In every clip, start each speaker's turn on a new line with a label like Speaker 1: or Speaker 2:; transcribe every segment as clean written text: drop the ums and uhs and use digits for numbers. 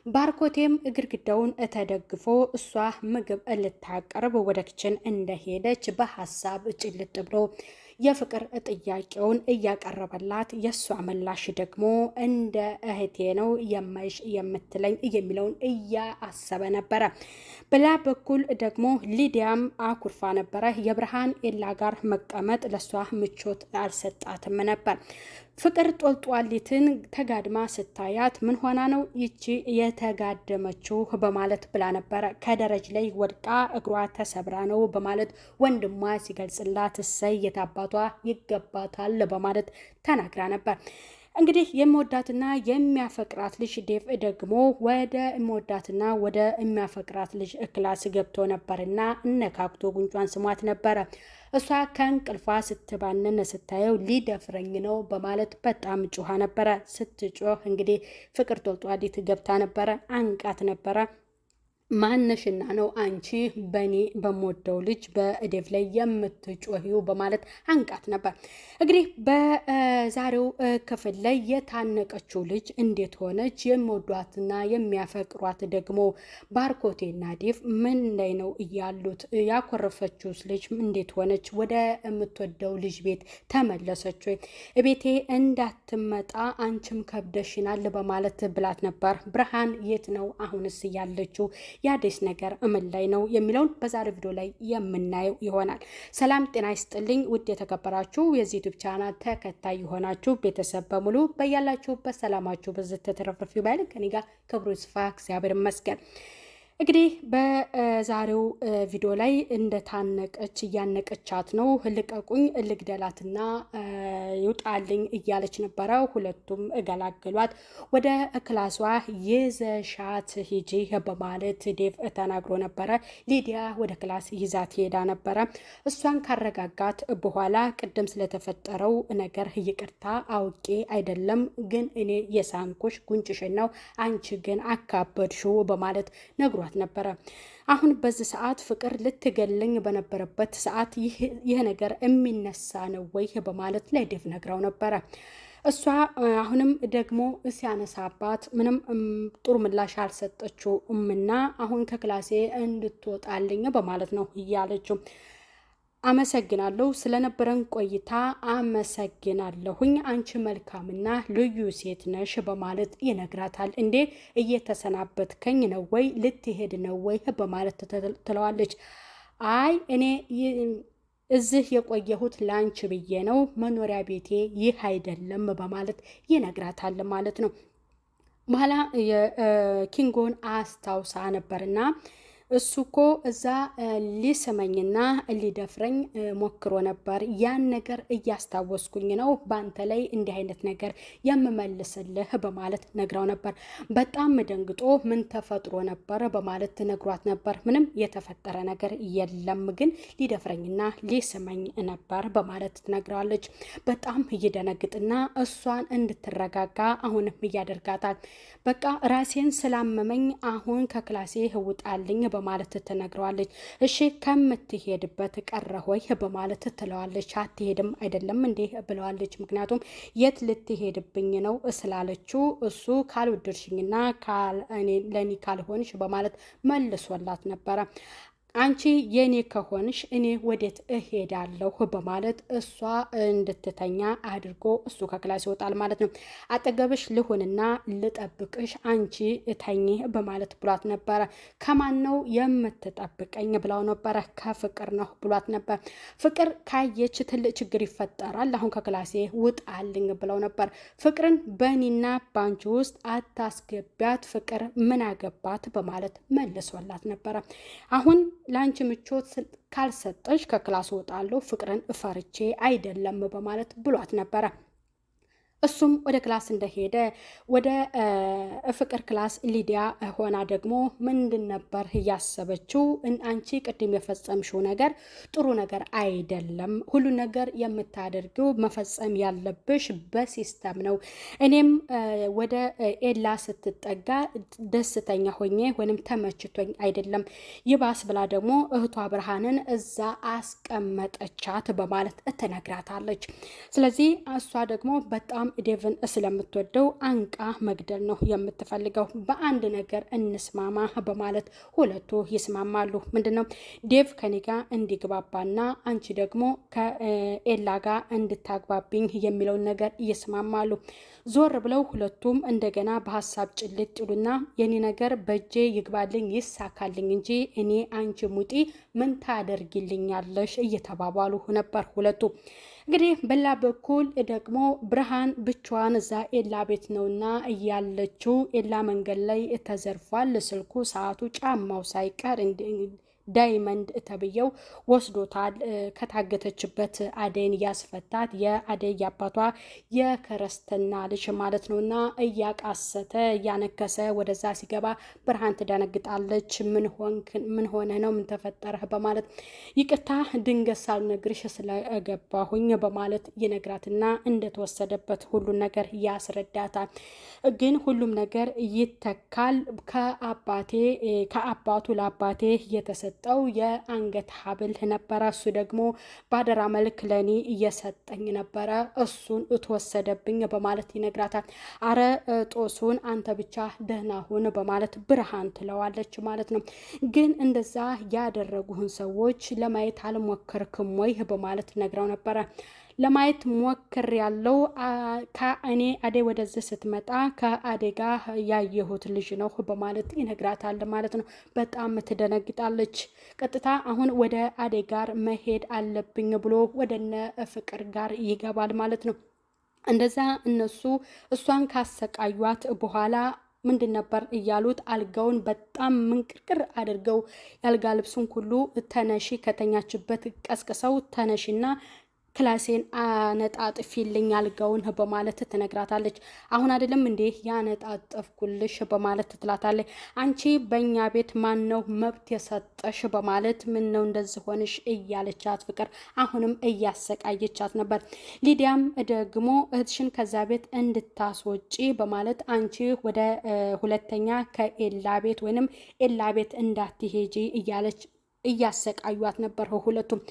Speaker 1: ባርኮቴም ግድግዳውን ተደግፎ እሷ ምግብ ልታቀርብ ወደ ክችን እንደሄደች በሐሳብ ጭልጥ ብሎ የፍቅር ጥያቄውን እያቀረበላት የሷ ምላሽ ደግሞ እንደ እህቴ ነው የማይሽ የምትለኝ የሚለውን እያሰበ ነበረ። በላ በኩል ደግሞ ሊዲያም አኩርፋ ነበረ። የብርሃን ኤላ ጋር መቀመጥ ለሷ ምቾት አልሰጣትም ነበር። ፍቅር ጦልጧሊትን ተጋድማ ስታያት ምን ሆና ነው ይቺ የተጋደመችው በማለት ብላ ነበረ። ከደረጅ ላይ ወድቃ እግሯ ተሰብራ ነው በማለት ወንድሟ ሲገልጽላት እሰይ የታባቷ ይገባታል በማለት ተናግራ ነበር። እንግዲህ የሚወዳትና የሚያፈቅራት ልጅ ዴቭ ደግሞ ወደ የሚወዳትና ወደ የሚያፈቅራት ልጅ ክላስ ገብቶ ነበርና እነካክቶ ጉንጯን ስሟት ነበረ። እሷ ከእንቅልፏ ስትባንን ስታየው ሊደፍረኝ ነው በማለት በጣም ጮሃ ነበረ። ስትጮህ እንግዲህ ፍቅር ጦልጧሊት ገብታ ነበረ፣ አንቃት ነበረ። ማነሽና ነው አንቺ በኔ በሞደው ልጅ በዴቭ ላይ የምትጮሂው በማለት አንቃት ነበር። እንግዲህ በዛሬው ክፍል ላይ የታነቀችው ልጅ እንዴት ሆነች? የሚወዷትና የሚያፈቅሯት ደግሞ ባርኮቴና ዴቭ ምን ላይ ነው እያሉት? ያኮረፈችውስ ልጅ እንዴት ሆነች? ወደ የምትወደው ልጅ ቤት ተመለሰች ወይ? ቤቴ እንዳትመጣ አንቺም ከብደሽናል በማለት ብላት ነበር። ብርሃን የት ነው አሁንስ እያለችው? የአዲስ ነገር ምን ላይ ነው የሚለውን በዛሬው ቪዲዮ ላይ የምናየው ይሆናል። ሰላም ጤና ይስጥልኝ ውድ የተከበራችሁ የዚህ ዩቲዩብ ቻናል ተከታይ የሆናችሁ ቤተሰብ በሙሉ በያላችሁበት ሰላማችሁ ብዝት ተተረፍርፍ ይበል። ከኔ ጋር ክብሩ ይስፋ እግዚአብሔር ይመስገን። እንግዲህ በዛሬው ቪዲዮ ላይ እንደታነቀች እያነቀቻት ነው። ልቀቁኝ ልግደላትና ይውጣልኝ እያለች ነበረ። ሁለቱም እገላገሏት። ወደ ክላሷ ይዘሻት ሂጂ በማለት ዴቭ ተናግሮ ነበረ። ሊዲያ ወደ ክላስ ይዛት ሄዳ ነበረ። እሷን ካረጋጋት በኋላ ቅድም ስለተፈጠረው ነገር ይቅርታ አውቄ አይደለም፣ ግን እኔ የሳንኩሽ ጉንጭሽን ነው፣ አንቺ ግን አካበድሽው በማለት ነግሯት ነበረ። አሁን በዚህ ሰዓት ፍቅር ልትገለኝ በነበረበት ሰዓት ይህ ነገር የሚነሳ ነው ወይ በማለት ለዴቭ ነግራው ነበረ። እሷ አሁንም ደግሞ ሲያነሳባት ምንም ጥሩ ምላሽ አልሰጠችው እና አሁን ከክላሴ እንድትወጣልኝ በማለት ነው እያለችው። አመሰግናለሁ ስለነበረን ቆይታ አመሰግናለሁኝ፣ አንቺ መልካምና ልዩ ሴት ነሽ በማለት ይነግራታል። እንዴ እየተሰናበትከኝ ነው ወይ ልትሄድ ነው ወይ በማለት ትለዋለች። አይ እኔ እዚህ የቆየሁት ላንቺ ብዬ ነው፣ መኖሪያ ቤቴ ይህ አይደለም በማለት ይነግራታል ማለት ነው። በኋላ የኪንጎን አስታውሳ ነበርና እሱ እኮ እዛ ሊስመኝና ሊደፍረኝ ሞክሮ ነበር። ያን ነገር እያስታወስኩኝ ነው ባንተ ላይ እንዲህ አይነት ነገር የምመልስልህ በማለት ነግራው ነበር። በጣም ደንግጦ ምን ተፈጥሮ ነበር በማለት ነግሯት ነበር። ምንም የተፈጠረ ነገር የለም፣ ግን ሊደፍረኝና ሊስመኝ ነበር በማለት ትነግረዋለች። በጣም እየደነግጥና እሷን እንድትረጋጋ አሁንም እያደርጋታል። በቃ ራሴን ስላመመኝ አሁን ከክላሴ ውጣልኝ በማለት ትነግረዋለች። እሺ ከምትሄድበት ቀረህ ወይ በማለት ትለዋለች። አትሄድም አይደለም እንዴ ብለዋለች። ምክንያቱም የት ልትሄድብኝ ነው ስላለችው እሱ ካልወደድሽኝና ለኔ ካልሆንሽ በማለት መልሶላት ነበረ። አንቺ የኔ ከሆንሽ እኔ ወዴት እሄዳለሁ በማለት እሷ እንድትተኛ አድርጎ እሱ ከክላስ ይወጣል ማለት ነው። አጠገብሽ ልሁንና ልጠብቅሽ አንቺ እተኝ በማለት ብሏት ነበረ። ከማን ነው የምትጠብቀኝ ብላው ነበረ። ከፍቅር ነው ብሏት ነበር። ፍቅር ካየች ትልቅ ችግር ይፈጠራል፣ አሁን ከክላሴ ውጣልኝ ብለው ነበር። ፍቅርን በእኔና ባንቺ ውስጥ አታስገቢያት፣ ፍቅር ምን አገባት በማለት መልሶላት ነበረ። አሁን ላንቺ ምቾት ካልሰጠሽ ከክላስ ወጣለሁ፣ ፍቅርን እፈርቼ አይደለም በማለት ብሏት ነበረ። እሱም ወደ ክላስ እንደሄደ ወደ ፍቅር ክላስ ሊዲያ ሆና ደግሞ ምንድን ነበር እያሰበችው? አንቺ ቅድም የፈጸምሽው ነገር ጥሩ ነገር አይደለም። ሁሉ ነገር የምታደርጊው መፈጸም ያለብሽ በሲስተም ነው። እኔም ወደ ኤላ ስትጠጋ ደስተኛ ሆኜ ወይም ተመችቶኝ አይደለም። ይባስ ብላ ደግሞ እህቷ ብርሃንን እዛ አስቀመጠቻት በማለት ትነግራታለች። ስለዚህ እሷ ደግሞ በጣም ዴቭን ስለምትወደው አንቃ መግደል ነው የምትፈልገው። በአንድ ነገር እንስማማ በማለት ሁለቱ ይስማማሉ። ምንድነው ዴቭ ከኔ ጋር እንዲግባባና አንቺ ደግሞ ከኤላ ጋር እንድታግባብኝ የሚለውን ነገር ይስማማሉ። ዞር ብለው ሁለቱም እንደገና በሀሳብ ጭልጥ ይሉና የኔ ነገር በእጄ ይግባልኝ ይሳካልኝ እንጂ እኔ አንቺ ሙጢ ምን ታደርጊልኛለሽ እየተባባሉ ነበር ሁለቱ። እንግዲህ በላ በኩል ደግሞ ብርሃን ብቻዋን እዛ ኤላ ቤት ነውና እያለችው ኤላ መንገድ ላይ ተዘርፏል። ስልኩ፣ ሰዓቱ፣ ጫማው ሳይቀር ዳይመንድ ተብየው ወስዶታል። ከታገተችበት አደይን እያስፈታት የአደይ አባቷ የክርስትና ልጅ ማለት ነውና እያቃሰተ እያነከሰ ወደዛ ሲገባ ብርሃን ትደነግጣለች። ምን ሆነ ነው ምን ተፈጠረ በማለት ይቅርታ ድንገት ሳልነግርሽ ስለገባሁኝ በማለት ይነግራትና እንደተወሰደበት ሁሉን ነገር ያስረዳታል። ግን ሁሉም ነገር ይተካል። ከአባቱ ለአባቴ የተሰጠው የአንገት ሀብል ነበረ። እሱ ደግሞ ባደራ መልክ ለኔ እየሰጠኝ ነበረ፣ እሱን ተወሰደብኝ በማለት ይነግራታል። አረ ጦሱን አንተ ብቻ ደህና ሁን በማለት ብርሃን ትለዋለች ማለት ነው። ግን እንደዛ ያደረጉህን ሰዎች ለማየት አልሞከርክም ወይ በማለት ነግረው ነበረ። ለማየት ሞክር ያለው ከእኔ አደይ ወደዚህ ስትመጣ ከአደይ ጋር ያየሁት ልጅ ነው በማለት ይነግራታል ማለት ነው። በጣም ትደነግጣለች። ቀጥታ አሁን ወደ አደይ ጋር መሄድ አለብኝ ብሎ ወደነ ፍቅር ጋር ይገባል ማለት ነው። እንደዛ እነሱ እሷን ካሰቃዩት በኋላ ምንድን ነበር እያሉት አልጋውን በጣም ምንቅርቅር አድርገው ያልጋ ልብሱን ሁሉ ተነሺ ከተኛችበት ቀስቅሰው ተነሺና ክላሴን አነጣጥፊልኝ አልጋውን በማለት ትነግራታለች። አሁን አይደለም እንዴ ያነጣጠፍኩልሽ በማለት ትላታለች። አንቺ በእኛ ቤት ማን ነው መብት የሰጠሽ በማለት ምን ነው እንደዚህ ሆንሽ እያለቻት ፍቅር አሁንም እያሰቃየቻት ነበር። ሊዲያም ደግሞ እህትሽን ከዛ ቤት እንድታስወጪ በማለት አንቺ ወደ ሁለተኛ ከኤላ ቤት ወይንም ኤላ ቤት እንዳትሄጂ እያለች እያሰቃዩት ነበር ሁለቱም።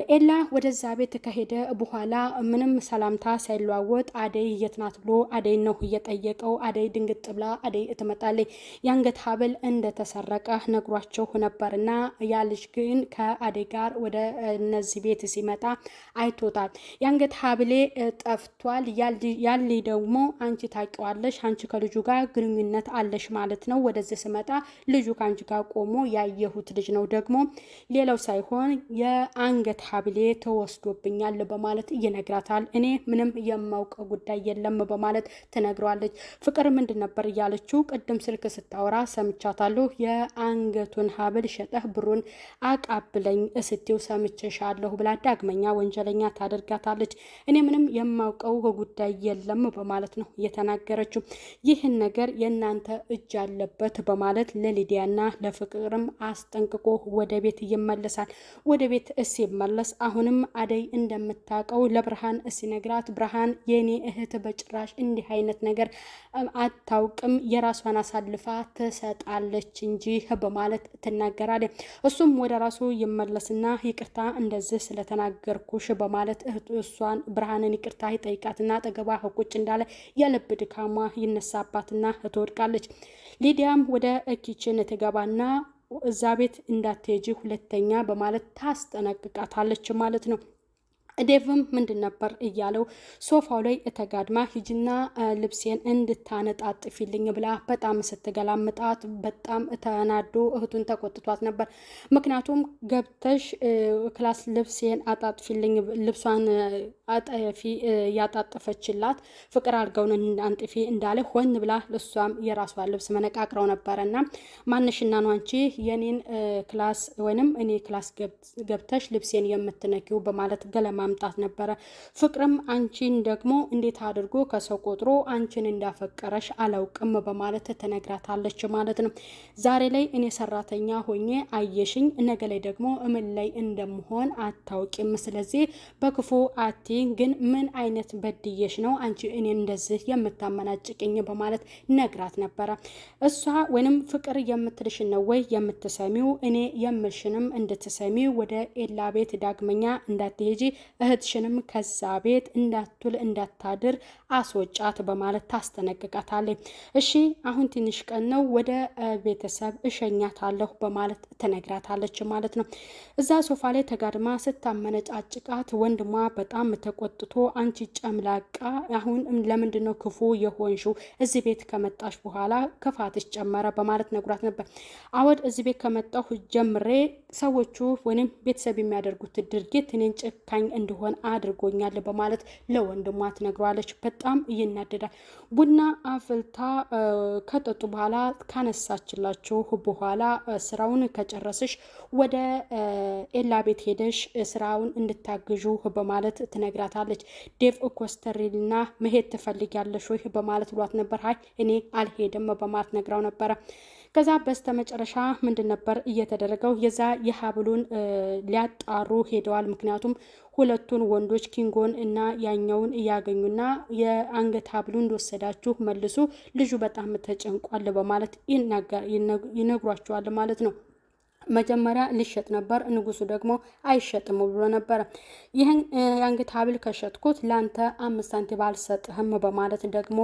Speaker 1: ኤላ ወደዛ ቤት ከሄደ በኋላ ምንም ሰላምታ ሳይለዋወጥ አደይ የት ናት ብሎ አደይ ነው እየጠየቀው። አደይ ድንግጥ ብላ አደይ ትመጣለች። የአንገት ሀብል እንደተሰረቀ ነግሯቸው ነበርና ያ ልጅ ግን ከአደይ ጋር ወደ እነዚህ ቤት ሲመጣ አይቶታል። የአንገት ሀብሌ ጠፍቷል። ያል ደግሞ አንቺ ታውቂዋለሽ፣ አንቺ ከልጁ ጋር ግንኙነት አለሽ ማለት ነው። ወደዚህ ስመጣ ልጁ ከአንቺ ጋር ቆሞ ያየሁት ልጅ ነው፣ ደግሞ ሌላው ሳይሆን የአንገት ሀብሌ ተወስዶብኛል በማለት ይነግራታል። እኔ ምንም የማውቀው ጉዳይ የለም በማለት ትነግረዋለች። ፍቅር ምንድን ነበር እያለችው ቅድም ስልክ ስታወራ ሰምቻታለሁ። የአንገቱን ሀብል ሸጠህ ብሩን አቃብለኝ ስትው ሰምቼሻለሁ ብላ ዳግመኛ ወንጀለኛ ታደርጋታለች። እኔ ምንም የማውቀው ጉዳይ የለም በማለት ነው የተናገረችው። ይህን ነገር የእናንተ እጅ አለበት በማለት ለሊዲያና ለፍቅርም አስጠንቅቆ ወደ ቤት ይመለሳል። ወደ ቤት መለስ አሁንም አደይ እንደምታውቀው ለብርሃን ሲነግራት ብርሃን የኔ እህት በጭራሽ እንዲህ አይነት ነገር አታውቅም፣ የራሷን አሳልፋ ትሰጣለች እንጂ በማለት ትናገራለች። እሱም ወደ ራሱ ይመለስና ይቅርታ እንደዚህ ስለተናገርኩሽ በማለት እሷን ብርሃንን ይቅርታ ይጠይቃትና አጠገቧ ቁጭ እንዳለ የልብ ድካሟ ይነሳባትና ትወድቃለች። ሊዲያም ወደ ኪችን ትገባና እዛ ቤት እንዳትሄጂ ሁለተኛ በማለት ታስጠነቅቃታለች ማለት ነው። ዴቭም ምንድን ነበር እያለው ሶፋው ላይ ተጋድማ ሂጂና ልብሴን እንድታነጣጥፊልኝ ብላ በጣም ስትገላምጣት በጣም ተናዶ እህቱን ተቆጥቷት ነበር። ምክንያቱም ገብተሽ ክላስ ልብሴን አጣጥፊልኝ ልብሷን አጠፊ ያጣጠፈችላት ፍቅር አልጋውን አንጥፊ እንዳለ ሆን ብላ እሷም የራሷን ልብስ መነቃቅረው ነበረና ማንሽና ነው አንቺ የኔን ክላስ ወይንም እኔ ክላስ ገብተሽ ልብሴን የምትነኪው በማለት ገለማ ማምጣት ነበረ። ፍቅርም አንቺን ደግሞ እንዴት አድርጎ ከሰው ቆጥሮ አንቺን እንዳፈቀረሽ አላውቅም በማለት ትነግራታለች ማለት ነው። ዛሬ ላይ እኔ ሰራተኛ ሆኜ አየሽኝ፣ ነገ ላይ ደግሞ ምን ላይ እንደምሆን አታውቂም። ስለዚህ በክፉ አትይኝ፣ ግን ምን አይነት በድየሽ ነው አንቺ እኔ እንደዚህ የምታመናጭቅኝ በማለት ነግራት ነበረ። እሷ ወይንም ፍቅር የምትልሽ ነው ወይ የምትሰሚው? እኔ የምልሽንም እንድትሰሚው ወደ ኤላ ቤት ዳግመኛ እንዳትሄጂ እህትሽንም ከዛ ቤት እንዳትውል እንዳታድር አስወጫት በማለት ታስጠነቅቃታለች። እሺ አሁን ትንሽ ቀን ነው ወደ ቤተሰብ እሸኛታለሁ በማለት ትነግራታለች ማለት ነው። እዛ ሶፋ ላይ ተጋድማ ስታመነጫጭቃት ወንድሟ በጣም ተቆጥቶ አንቺ ጨምላቃ አሁን ለምንድን ነው ክፉ የሆንሽው? እዚህ ቤት ከመጣሽ በኋላ ክፋትሽ ጨመረ በማለት ነግሯት ነበር። አወድ እዚህ ቤት ከመጣሁ ጀምሬ ሰዎቹ ወይም ቤተሰብ የሚያደርጉት ድርጊት እኔን ጨካኝ እንድሆን አድርጎኛል በማለት ለወንድሟ ትነግሯለች። በጣም ይናደዳል። ቡና አፍልታ ከጠጡ በኋላ ካነሳችላችሁ በኋላ ስራውን ከጨረስሽ ወደ ኤላ ቤት ሄደሽ ስራውን እንድታግዡ በማለት ትነግራታለች። ዴቭ ኮስተሪልና መሄድ ትፈልጊያለሽ ወይ በማለት ብሏት ነበር። አይ እኔ አልሄድም በማለት ነግራው ነበረ። ከዛ በስተመጨረሻ ምንድን ነበር እየተደረገው? የዛ የሀብሉን ሊያጣሩ ሄደዋል። ምክንያቱም ሁለቱን ወንዶች ኪንጎን እና ያኛውን እያገኙና የአንገት ሀብሉን እንደወሰዳችሁ መልሱ፣ ልጁ በጣም ተጨንቋል በማለት ይነግሯቸዋል ማለት ነው። መጀመሪያ ሊሸጥ ነበር፣ ንጉሱ ደግሞ አይሸጥም ብሎ ነበረ። ይህን የአንገት ሀብል ከሸጥኩት ላንተ 5 ሳንቲም አልሰጥህም በማለት ደግሞ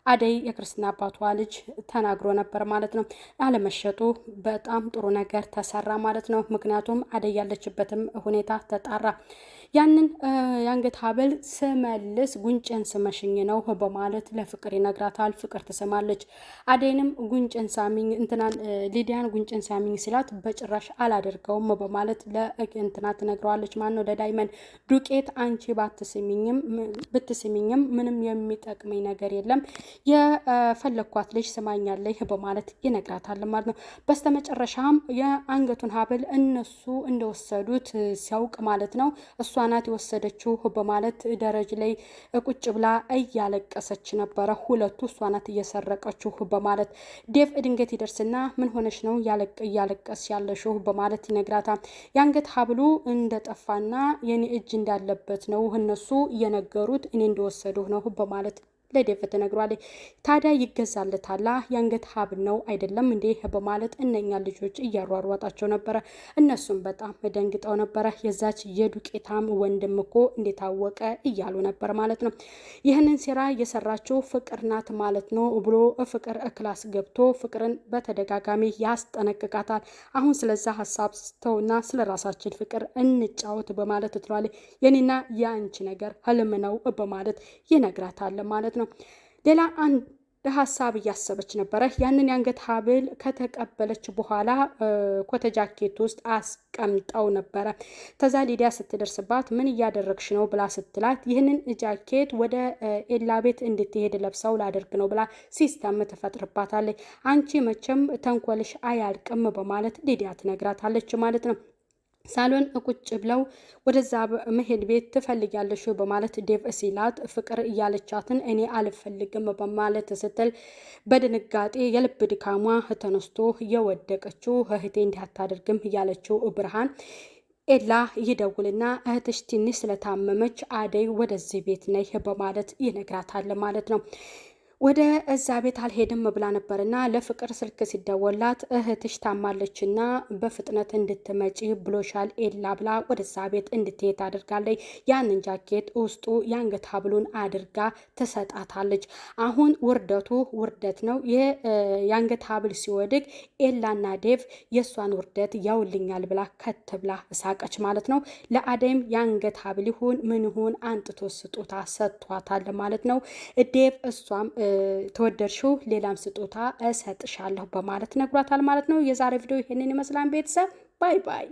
Speaker 1: አደይ የክርስትና አባቷ ልጅ ተናግሮ ነበር ማለት ነው። አለመሸጡ በጣም ጥሩ ነገር ተሰራ ማለት ነው። ምክንያቱም አደይ ያለችበትም ሁኔታ ተጣራ። ያንን የአንገት ሀብል ስመልስ ጉንጭን ስመሽኝ ነው በማለት ለፍቅር ይነግራታል። ፍቅር ትሰማለች። አደይንም ጉንጭን ሳሚኝ እንትናን ሊዲያን ጉንጭን ሳሚኝ ሲላት በጭራሽ አላደርገውም በማለት ለእንትና ትነግረዋለች። ማን ነው ለዳይመንድ ዱቄት አንቺ ብትስሚኝም ምንም የሚጠቅመኝ ነገር የለም የፈለኳት ልጅ ስማኛለች በማለት ይነግራታል ማለት ነው። በስተመጨረሻም የአንገቱን ሀብል እነሱ እንደወሰዱት ሲያውቅ ማለት ነው እሷ ናት የወሰደችው በማለት ደረጃ ላይ ቁጭ ብላ እያለቀሰች ነበረ። ሁለቱ እሷ ናት እየሰረቀችው በማለት ዴቭ ድንገት ይደርስና ምን ሆነሽ ነው እያለቀስ ያለሽው በማለት ይነግራታል። የአንገት ሀብሉ እንደጠፋና የኔ እጅ እንዳለበት ነው እነሱ እየነገሩት እኔ እንደወሰዱ ነው በማለት ለዴቭ ተነግሯለች። ታዲያ ይገዛለታላ የአንገት ሀብል ነው አይደለም እንዴ በማለት እነኛ ልጆች እያሯሯጣቸው ነበረ። እነሱም በጣም ደንግጠው ነበረ። የዛች የዱቄታም ወንድም እኮ እንደታወቀ እያሉ ነበር ማለት ነው። ይህንን ሴራ የሰራችው ፍቅር ናት ማለት ነው ብሎ ፍቅር ክላስ ገብቶ ፍቅርን በተደጋጋሚ ያስጠነቅቃታል። አሁን ስለዛ ሀሳብ ስተውና ስለ ራሳችን ፍቅር እንጫወት በማለት ትሏለች። የኔና የአንቺ ነገር ህልም ነው በማለት ይነግራታል ማለት ነው። ሌላ አንድ ሀሳብ እያሰበች ነበረ። ያንን የአንገት ሀብል ከተቀበለች በኋላ ኮተ ጃኬት ውስጥ አስቀምጠው ነበረ። ተዛ ሊዲያ ስትደርስባት ምን እያደረግሽ ነው ብላ ስትላት ይህንን ጃኬት ወደ ኤላ ቤት እንድትሄድ ለብሰው ላደርግ ነው ብላ ሲስተም ትፈጥርባታለች። አንቺ መቼም ተንኮልሽ አያልቅም በማለት ሊዲያ ትነግራታለች ማለት ነው። ሳሎን ቁጭ ብለው ወደዛ መሄድ ቤት ትፈልጊያለሽ በማለት ዴቭ ሲላት ፍቅር እያለቻትን እኔ አልፈልግም በማለት ስትል በድንጋጤ የልብ ድካሟ ተነስቶ የወደቀችው እህቴ እንዲህ አታደርግም እያለችው ብርሃን ኤላ ይደውልና እህትሽ ትንሽ ስለታመመች አደይ ወደዚህ ቤት ነይ በማለት ይነግራታል ማለት ነው። ወደ እዛ ቤት አልሄድም ብላ ነበርና ለፍቅር ስልክ ሲደወላት እህትሽ ታማለችና በፍጥነት እንድትመጪ ብሎሻል ኤላ ብላ ወደዛ ቤት እንድትሄድ አድርጋለች። ያንን ጃኬት ውስጡ የአንገት ሀብሉን አድርጋ ትሰጣታለች። አሁን ውርደቱ ውርደት ነው። የአንገት ሀብል ሲወድቅ ኤላና ዴቭ የእሷን ውርደት ያውልኛል ብላ ከት ብላ ሳቀች ማለት ነው። ለአደይም የአንገት ሀብል ይሁን ምን ይሁን አንጥቶ ስጦታ ሰጥቷታል ማለት ነው። ዴቭ እሷም ተወደድሽው ሌላም ስጦታ እሰጥሻለሁ በማለት ነግሯታል ማለት ነው። የዛሬ ቪዲዮ ይሄንን ይመስላል ቤተሰብ። ባይ ባይ።